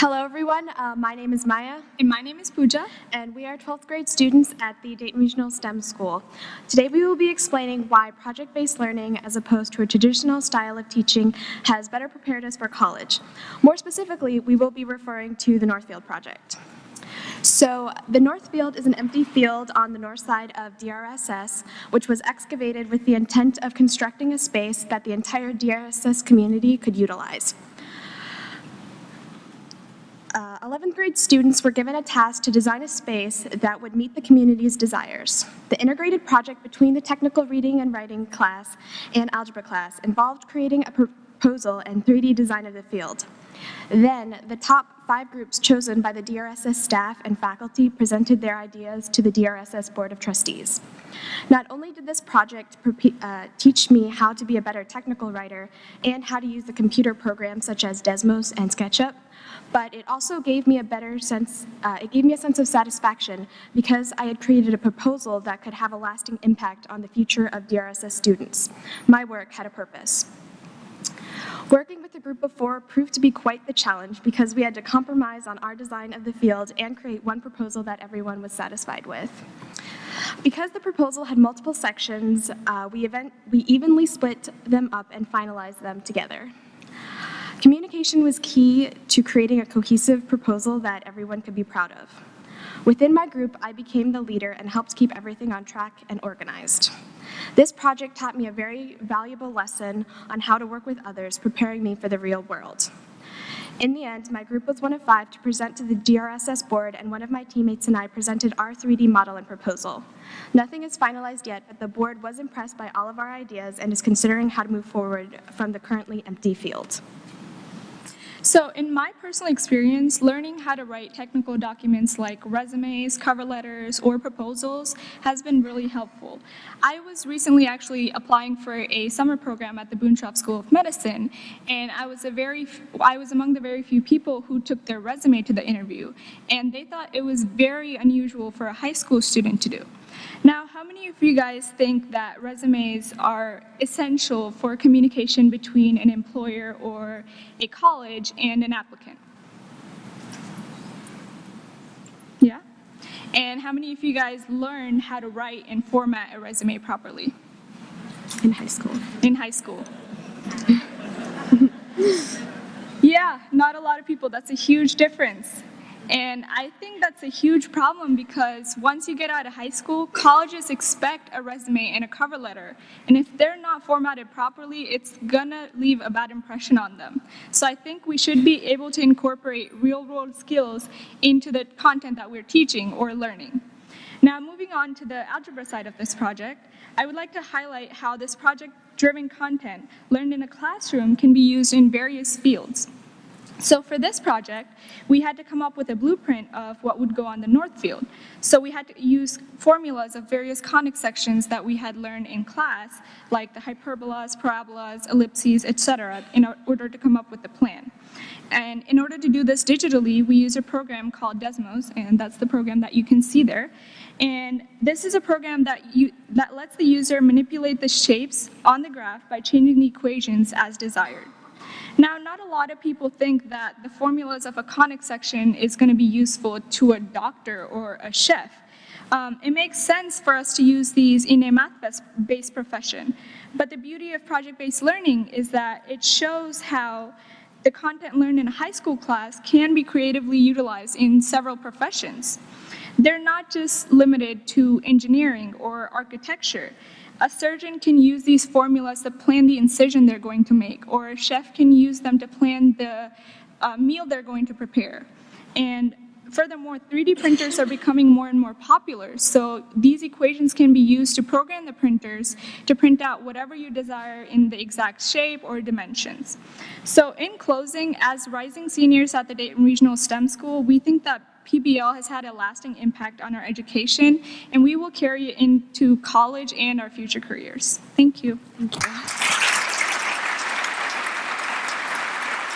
Hello everyone, my name is Maya. And my name is Pooja. And we are 12th grade students at the Dayton Regional STEM School. Today we will be explaining why project-based learning as opposed to a traditional style of teaching has better prepared us for college. More specifically, we will be referring to the Northfield Project. So the Northfield is an empty field on the north side of DRSS, which was excavated with the intent of constructing a space that the entire DRSS community could utilize. 11th grade students were given a task to design a space that would meet the community's desires. The integrated project between the technical reading and writing class and algebra class involved creating a proposal and 3D design of the field. Then, the top 5 groups chosen by the DRSS staff and faculty presented their ideas to the DRSS Board of Trustees. Not only did this project teach me how to be a better technical writer and how to use the computer programs such as Desmos and SketchUp, but it also gave me a sense of satisfaction because I had created a proposal that could have a lasting impact on the future of DRSS students. My work had a purpose. Working with a group of 4 proved to be quite the challenge because we had to compromise on our design of the field and create one proposal that everyone was satisfied with. Because the proposal had multiple sections, we evenly split them up and finalized them together. Communication was key to creating a cohesive proposal that everyone could be proud of. Within my group, I became the leader and helped keep everything on track and organized. This project taught me a very valuable lesson on how to work with others, preparing me for the real world. In the end, my group was one of 5 to present to the DRSS board, and one of my teammates and I presented our 3D model and proposal. Nothing is finalized yet, but the board was impressed by all of our ideas and is considering how to move forward from the currently empty field. So in my personal experience, learning how to write technical documents like resumes, cover letters, or proposals has been really helpful. I was recently actually applying for a summer program at the Boonshoff School of Medicine, and I was among the very few people who took their resume to the interview, and they thought it was very unusual for a high school student to do. Now, how many of you guys think that resumes are essential for communication between an employer or a college and an applicant? Yeah? And how many of you guys learned how to write and format a resume properly? In high school. In high school. Yeah, not a lot of people. That's a huge difference. And I think that's a huge problem because once you get out of high school, colleges expect a resume and a cover letter. And if they're not formatted properly, it's gonna leave a bad impression on them. So I think we should be able to incorporate real-world skills into the content that we're teaching or learning. Now, moving on to the algebra side of this project, I would like to highlight how this project-driven content learned in a classroom can be used in various fields. So for this project, we had to come up with a blueprint of what would go on the Northfield. So we had to use formulas of various conic sections that we had learned in class, like the hyperbolas, parabolas, ellipses, etc., in order to come up with the plan. And in order to do this digitally, we use a program called Desmos, and that's the program that you can see there. And this is a program that lets the user manipulate the shapes on the graph by changing the equations as desired. Now, not a lot of people think that the formulas of a conic section is going to be useful to a doctor or a chef. It makes sense for us to use these in a math-based profession, but the beauty of project-based learning is that it shows how the content learned in a high school class can be creatively utilized in several professions. They're not just limited to engineering or architecture. A surgeon can use these formulas to plan the incision they're going to make, or a chef can use them to plan the meal they're going to prepare. And furthermore, 3D printers are becoming more and more popular, so these equations can be used to program the printers to print out whatever you desire in the exact shape or dimensions. So in closing, as rising seniors at the Dayton Regional STEM School, we think that PBL has had a lasting impact on our education, and we will carry it into college and our future careers. Thank you. Thank you.